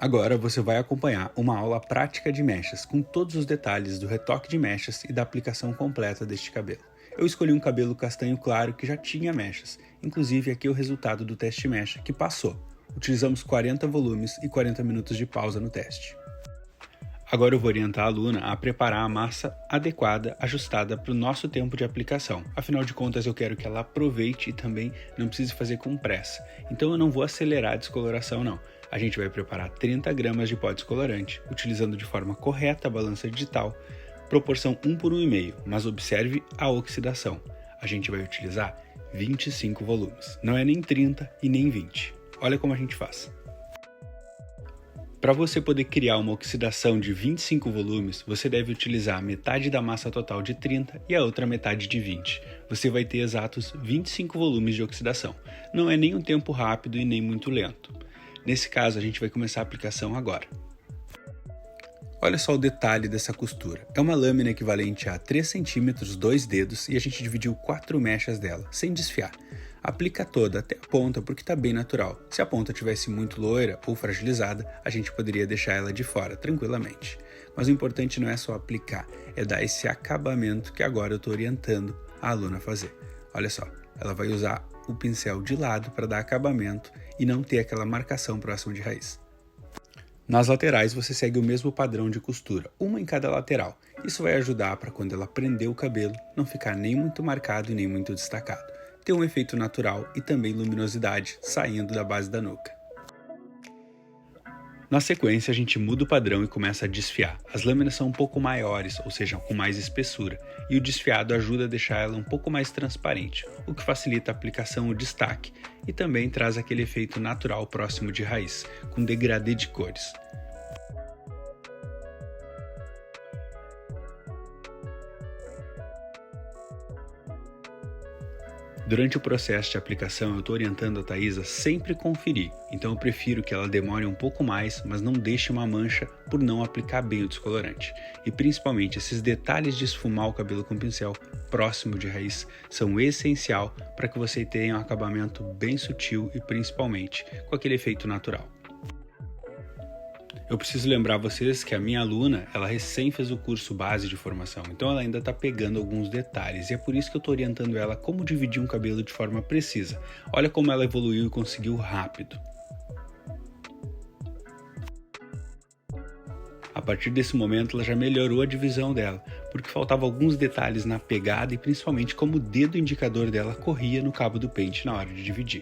Agora você vai acompanhar uma aula prática de mechas, com todos os detalhes do retoque de mechas e da aplicação completa deste cabelo. Eu escolhi um cabelo castanho claro que já tinha mechas, inclusive aqui é o resultado do teste mecha que passou. Utilizamos 40 volumes e 40 minutos de pausa no teste. Agora eu vou orientar a aluna a preparar a massa adequada, ajustada para o nosso tempo de aplicação. Afinal de contas, eu quero que ela aproveite e também não precise fazer com pressa. Então eu não vou acelerar a descoloração não. A gente vai preparar 30 gramas de pó descolorante, utilizando de forma correta a balança digital, proporção 1 por 1,5, mas observe a oxidação. A gente vai utilizar 25 volumes, não é nem 30 e nem 20. Olha como a gente faz. Para você poder criar uma oxidação de 25 volumes, você deve utilizar metade da massa total de 30 e a outra metade de 20. Você vai ter exatos 25 volumes de oxidação. Não é nem um tempo rápido e nem muito lento. Nesse caso, a gente vai começar a aplicação agora. Olha só o detalhe dessa costura. É uma lâmina equivalente a 3 cm, 2 dedos, e a gente dividiu 4 mechas dela, sem desfiar. Aplica toda até a ponta porque está bem natural. Se a ponta tivesse muito loira ou fragilizada, a gente poderia deixar ela de fora tranquilamente. Mas o importante não é só aplicar, é dar esse acabamento que agora eu estou orientando a aluna a fazer. Olha só, ela vai usar o pincel de lado para dar acabamento e não ter aquela marcação próxima de raiz. Nas laterais você segue o mesmo padrão de costura, uma em cada lateral. Isso vai ajudar para quando ela prender o cabelo não ficar nem muito marcado e nem muito destacado. Ter um efeito natural e também luminosidade saindo da base da nuca. Na sequência, a gente muda o padrão e começa a desfiar. As lâminas são um pouco maiores, ou seja, com mais espessura, e o desfiado ajuda a deixar ela um pouco mais transparente, o que facilita a aplicação e o destaque, e também traz aquele efeito natural próximo de raiz, com degradê de cores. Durante o processo de aplicação, eu estou orientando a Thaisa a sempre conferir, então eu prefiro que ela demore um pouco mais, mas não deixe uma mancha por não aplicar bem o descolorante. E principalmente esses detalhes de esfumar o cabelo com pincel próximo de raiz são essencial para que você tenha um acabamento bem sutil e principalmente com aquele efeito natural. Eu preciso lembrar vocês que a minha aluna, ela recém fez o curso base de formação, então ela ainda está pegando alguns detalhes e é por isso que eu estou orientando ela como dividir um cabelo de forma precisa. Olha como ela evoluiu e conseguiu rápido. A partir desse momento ela já melhorou a divisão dela, porque faltavam alguns detalhes na pegada e principalmente como o dedo indicador dela corria no cabo do pente na hora de dividir.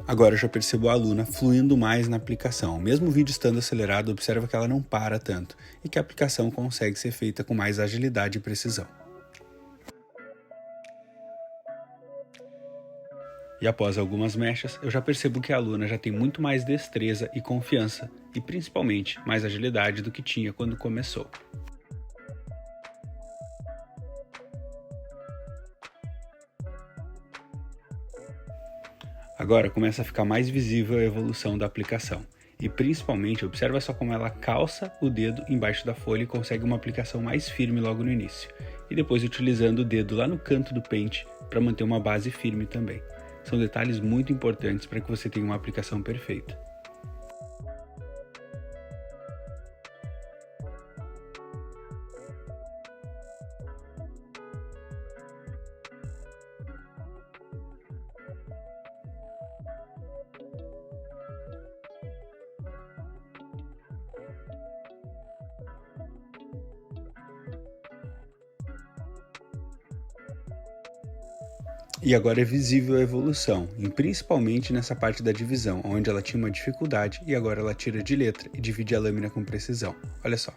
Agora eu já percebo a aluna fluindo mais na aplicação. Mesmo o vídeo estando acelerado, observa que ela não para tanto e que a aplicação consegue ser feita com mais agilidade e precisão. E após algumas mechas, eu já percebo que a aluna já tem muito mais destreza e confiança e principalmente mais agilidade do que tinha quando começou. Agora começa a ficar mais visível a evolução da aplicação. E principalmente, observa só como ela calça o dedo embaixo da folha e consegue uma aplicação mais firme logo no início. E depois utilizando o dedo lá no canto do pente para manter uma base firme também. São detalhes muito importantes para que você tenha uma aplicação perfeita. E agora é visível a evolução, e principalmente nessa parte da divisão, onde ela tinha uma dificuldade e agora ela tira de letra e divide a lâmina com precisão. Olha só.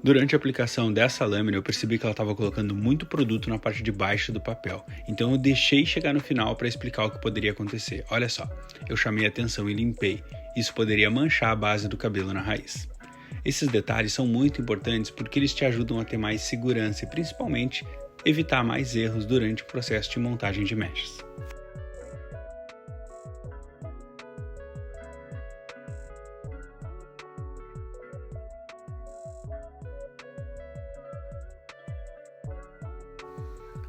Durante a aplicação dessa lâmina, eu percebi que ela estava colocando muito produto na parte de baixo do papel, então eu deixei chegar no final para explicar o que poderia acontecer. Olha só, eu chamei a atenção e limpei, isso poderia manchar a base do cabelo na raiz. Esses detalhes são muito importantes porque eles te ajudam a ter mais segurança e principalmente evitar mais erros durante o processo de montagem de mechas.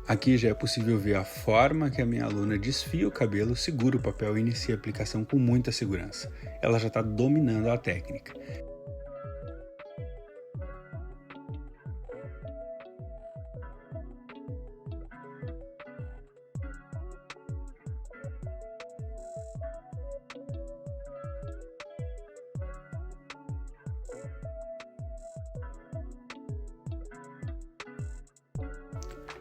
Aqui já é possível ver a forma que a minha aluna desfia o cabelo, segura o papel e inicia a aplicação com muita segurança. Ela já está dominando a técnica.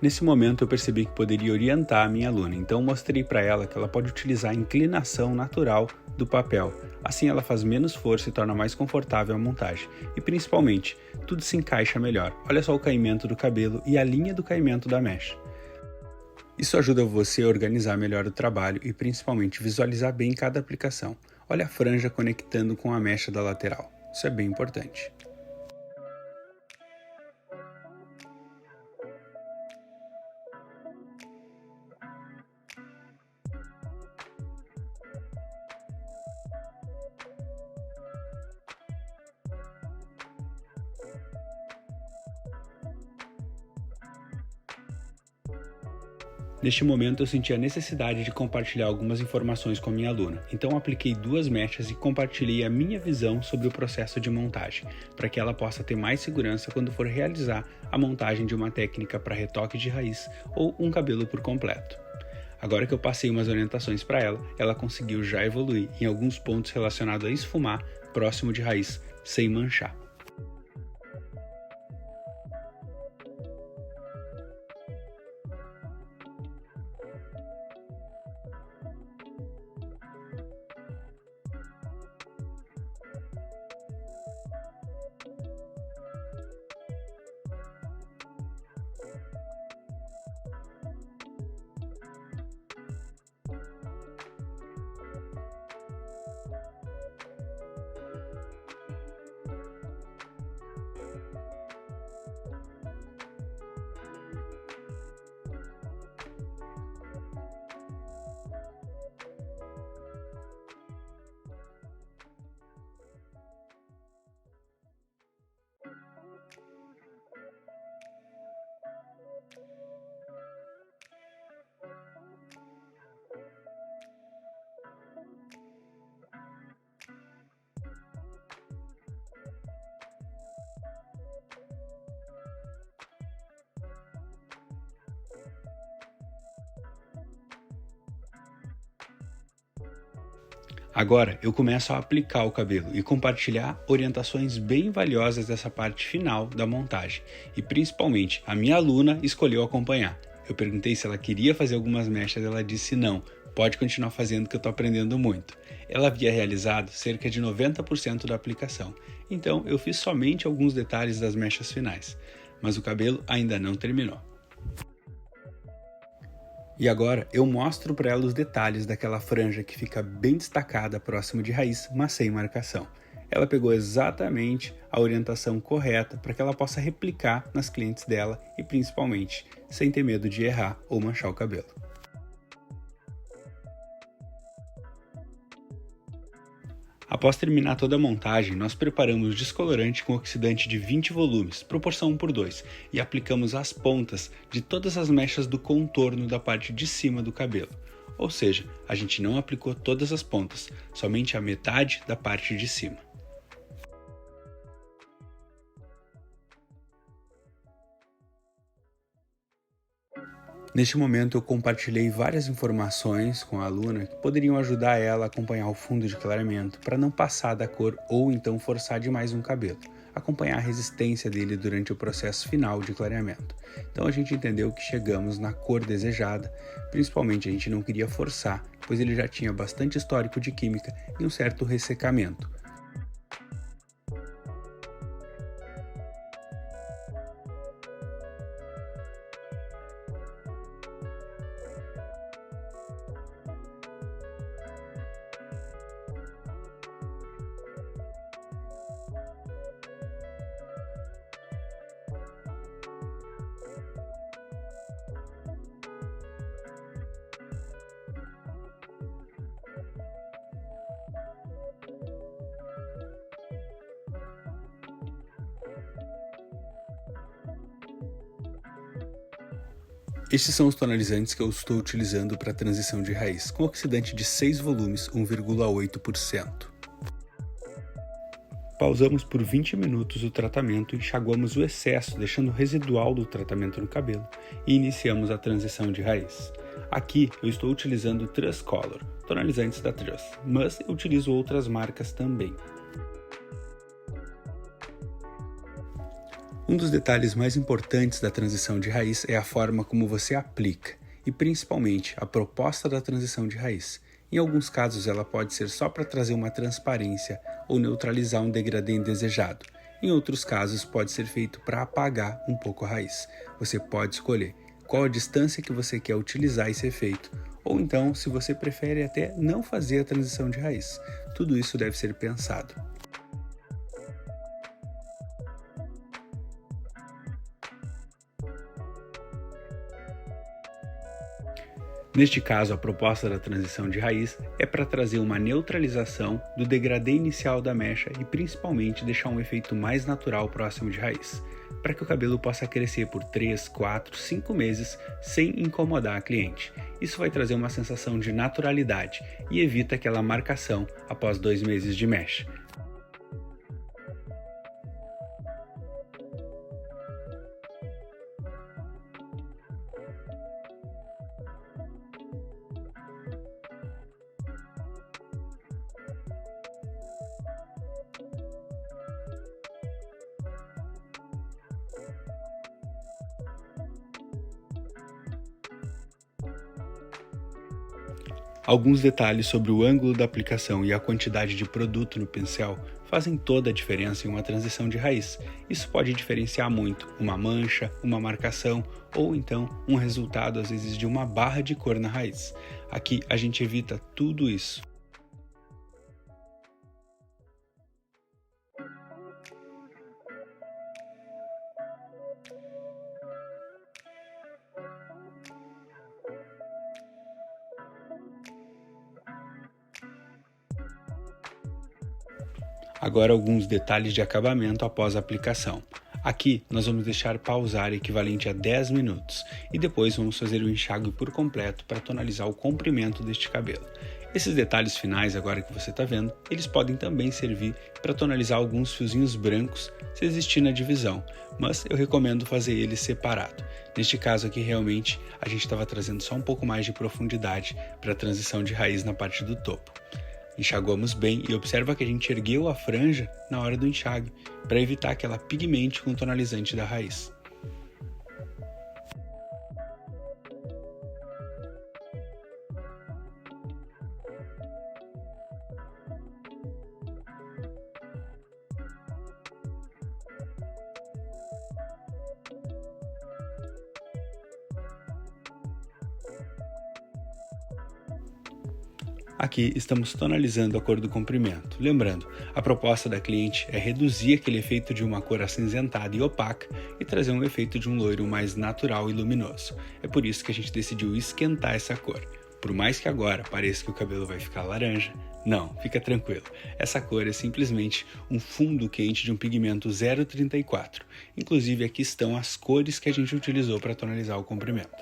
Nesse momento eu percebi que poderia orientar a minha aluna, então mostrei para ela que ela pode utilizar a inclinação natural do papel. Assim ela faz menos força e torna mais confortável a montagem. E principalmente, tudo se encaixa melhor. Olha só o caimento do cabelo e a linha do caimento da mecha. Isso ajuda você a organizar melhor o trabalho e principalmente visualizar bem cada aplicação. Olha a franja conectando com a mecha da lateral. Isso é bem importante. Neste momento eu senti a necessidade de compartilhar algumas informações com a minha aluna, então apliquei 2 mechas e compartilhei a minha visão sobre o processo de montagem, para que ela possa ter mais segurança quando for realizar a montagem de uma técnica para retoque de raiz ou um cabelo por completo. Agora que eu passei umas orientações para ela, ela conseguiu já evoluir em alguns pontos relacionados a esfumar próximo de raiz, sem manchar. Agora eu começo a aplicar o cabelo e compartilhar orientações bem valiosas dessa parte final da montagem. E principalmente, a minha aluna escolheu acompanhar. Eu perguntei se ela queria fazer algumas mechas, ela disse não, pode continuar fazendo que eu estou aprendendo muito. Ela havia realizado cerca de 90% da aplicação, então eu fiz somente alguns detalhes das mechas finais, mas o cabelo ainda não terminou. E agora eu mostro para ela os detalhes daquela franja que fica bem destacada próximo de raiz, mas sem marcação. Ela pegou exatamente a orientação correta para que ela possa replicar nas clientes dela e principalmente sem ter medo de errar ou manchar o cabelo. Após terminar toda a montagem, nós preparamos descolorante com oxidante de 20 volumes, proporção 1:2, e aplicamos as pontas de todas as mechas do contorno da parte de cima do cabelo. Ou seja, a gente não aplicou todas as pontas, somente a metade da parte de cima. Neste momento eu compartilhei várias informações com a aluna que poderiam ajudar ela a acompanhar o fundo de clareamento para não passar da cor ou então forçar demais um cabelo, acompanhar a resistência dele durante o processo final de clareamento. Então a gente entendeu que chegamos na cor desejada, principalmente a gente não queria forçar, pois ele já tinha bastante histórico de química e um certo ressecamento. Estes são os tonalizantes que eu estou utilizando para a transição de raiz, com oxidante de 6 volumes, 1,8%. Pausamos por 20 minutos o tratamento, enxaguamos o excesso, deixando o residual do tratamento no cabelo, e iniciamos a transição de raiz. Aqui eu estou utilizando Truss Color, tonalizantes da Truss, mas eu utilizo outras marcas também. Um dos detalhes mais importantes da transição de raiz é a forma como você aplica, e principalmente a proposta da transição de raiz. Em alguns casos ela pode ser só para trazer uma transparência ou neutralizar um degradê indesejado. Em outros casos pode ser feito para apagar um pouco a raiz. Você pode escolher qual a distância que você quer utilizar esse efeito, ou então se você prefere até não fazer a transição de raiz. Tudo isso deve ser pensado. Neste caso, a proposta da transição de raiz é para trazer uma neutralização do degradê inicial da mecha e principalmente deixar um efeito mais natural próximo de raiz, para que o cabelo possa crescer por 3, 4, 5 meses sem incomodar a cliente. Isso vai trazer uma sensação de naturalidade e evita aquela marcação após 2 meses de mecha. Alguns detalhes sobre o ângulo da aplicação e a quantidade de produto no pincel fazem toda a diferença em uma transição de raiz. Isso pode diferenciar muito uma mancha, uma marcação ou então um resultado às vezes de uma barra de cor na raiz. Aqui a gente evita tudo isso. Agora alguns detalhes de acabamento após a aplicação. Aqui nós vamos deixar pausar equivalente a 10 minutos e depois vamos fazer o enxágue por completo para tonalizar o comprimento deste cabelo. Esses detalhes finais agora que você está vendo, eles podem também servir para tonalizar alguns fiozinhos brancos se existir na divisão, mas eu recomendo fazer eles separado. Neste caso aqui realmente a gente estava trazendo só um pouco mais de profundidade para a transição de raiz na parte do topo. Enxaguamos bem e observa que a gente ergueu a franja na hora do enxágue, para evitar que ela pigmente com o tonalizante da raiz. Aqui estamos tonalizando a cor do comprimento. Lembrando, a proposta da cliente é reduzir aquele efeito de uma cor acinzentada e opaca e trazer um efeito de um loiro mais natural e luminoso. É por isso que a gente decidiu esquentar essa cor. Por mais que agora pareça que o cabelo vai ficar laranja, não, fica tranquilo. Essa cor é simplesmente um fundo quente de um pigmento 034. Inclusive aqui estão as cores que a gente utilizou para tonalizar o comprimento.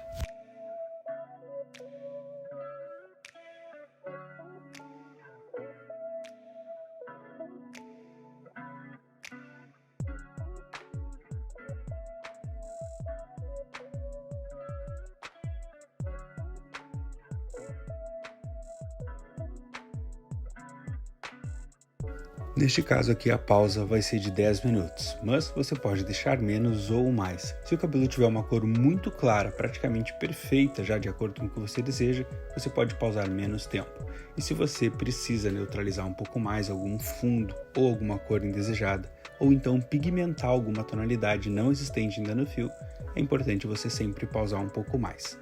Neste caso aqui a pausa vai ser de 10 minutos, mas você pode deixar menos ou mais. Se o cabelo tiver uma cor muito clara, praticamente perfeita já de acordo com o que você deseja, você pode pausar menos tempo. E se você precisa neutralizar um pouco mais algum fundo ou alguma cor indesejada, ou então pigmentar alguma tonalidade não existente ainda no fio, é importante você sempre pausar um pouco mais.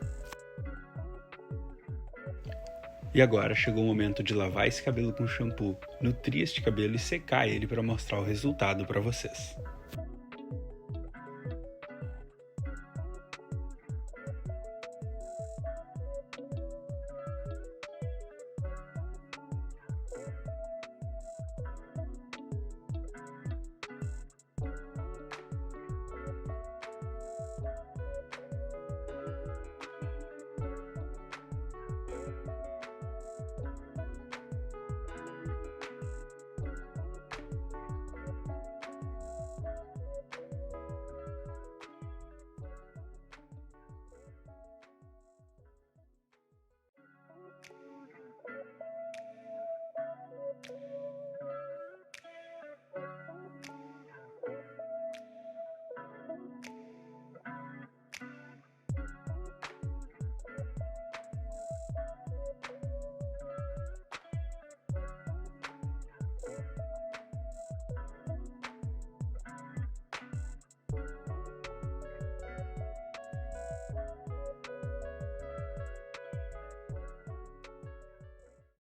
E agora chegou o momento de lavar esse cabelo com shampoo, nutrir este cabelo e secar ele para mostrar o resultado para vocês.